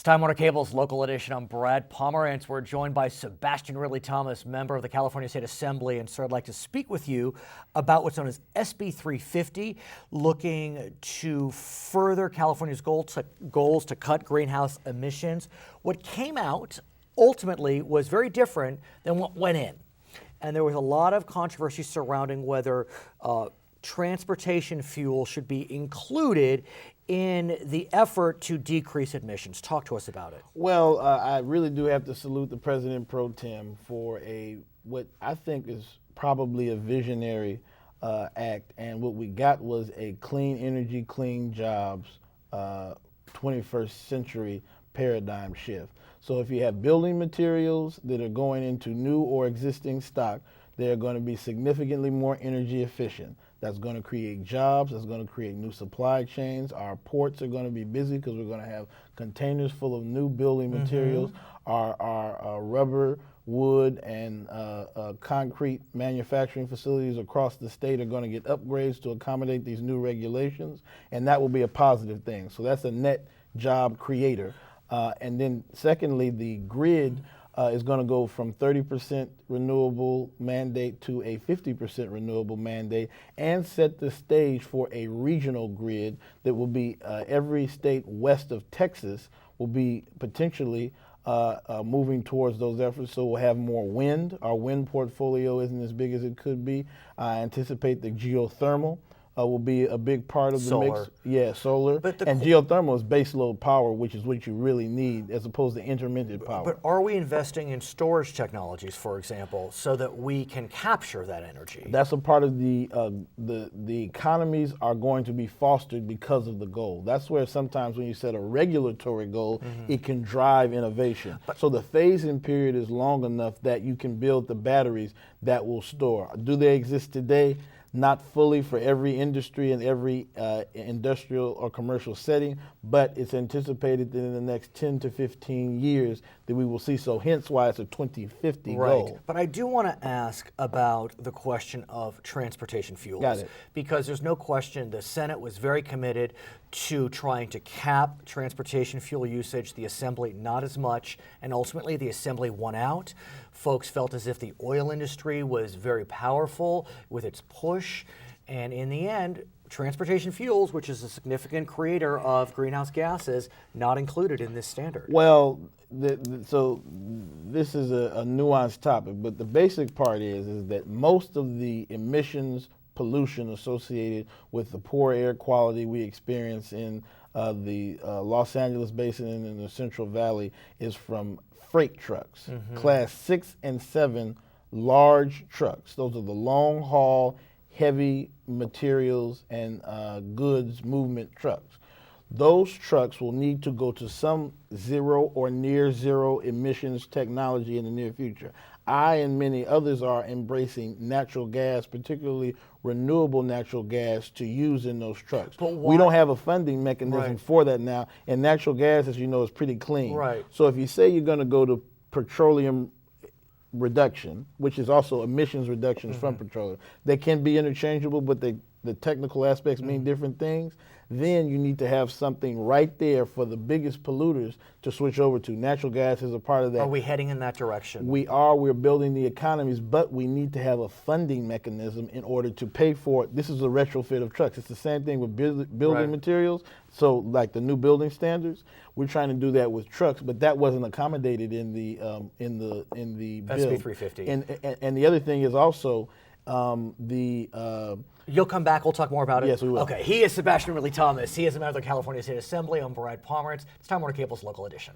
It's Time Warner Cable's local edition. I'm Brad Pomerance. We're joined by Sebastian Ridley-Thomas, member of the California State Assembly. And sir, I'd like to speak with you about what's known as SB350, looking to further California's goals to cut greenhouse emissions. What came out ultimately was very different than what went in. And there was a lot of controversy surrounding whether transportation fuel should be included in the effort to decrease emissions. Talk to us about it. Well, I really do have to salute the President Pro Tem for what I think is probably a visionary act. And what we got was a clean energy, clean jobs, 21st century paradigm shift. So if you have building materials that are going into new or existing stock, they're going to be significantly more energy efficient. That's going to create jobs. That's going to create new supply chains. Our ports are going to be busy because we're going to have containers full of new building materials. Our rubber, wood, and concrete manufacturing facilities across the state are going to get upgrades to accommodate these new regulations, and that will be a positive thing. So that's a net job creator. And then secondly, the grid is going to go from 30% renewable mandate to a 50% renewable mandate and set the stage for a regional grid that will be every state west of Texas will be potentially moving towards those efforts. So we'll have more wind. Our wind portfolio isn't as big as it could be. I anticipate the geothermal will be a big part of the mix. Yeah, solar. And geothermal is baseload power, which is what you really need as opposed to intermittent power. But are we investing in storage technologies, for example, so that we can capture that energy? That's a part of the economies are going to be fostered because of the goal. That's where sometimes when you set a regulatory goal, it can drive innovation. So the phase-in period is long enough that you can build the batteries that will store. Do they exist today? Not fully for every industry and every industrial or commercial setting, but it's anticipated that in the next 10 to 15 years that we will see, so hence why it's a 2050 goal. But I do want to ask about the question of transportation fuels. Got it. Because there's no question the Senate was very committed to trying to cap transportation fuel usage, the Assembly not as much, and ultimately the Assembly won out. Folks felt as if the oil industry was very powerful with its push, and in the end, transportation fuels, which is a significant creator of greenhouse gases, not included in this standard. Well, so this is a nuanced topic, but the basic part is that most of the emissions pollution associated with the poor air quality we experience in the Los Angeles basin and in the Central Valley is from freight trucks, class 6 and 7 large trucks. Those are the long haul, heavy materials and goods movement trucks. Those trucks will need to go to some zero or near zero emissions technology in the near future. I and many others are embracing natural gas, particularly renewable natural gas, to use in those trucks. We don't have a funding mechanism for that now, and natural gas, as you know, is pretty clean. So if you say you're going to go to petroleum reduction, which is also emissions reductions from petroleum, they can be interchangeable, but the technical aspects mean different things. Then you need to have something right there for the biggest polluters to switch over to. Natural gas is a part of that. Are we heading in that direction? We are. We're building the economies, but we need to have a funding mechanism in order to pay for it. This is a retrofit of trucks. It's the same thing with building materials. So like the new building standards, we're trying to do that with trucks, but that wasn't accommodated in the bill. SB350. And the other thing is also You'll come back, we'll talk more about it? Yes, we will. Okay, he is Sebastian Ridley-Thomas. He is a member of the California State Assembly. I'm Brad Pomerance. It's Time Warner Cable's local edition.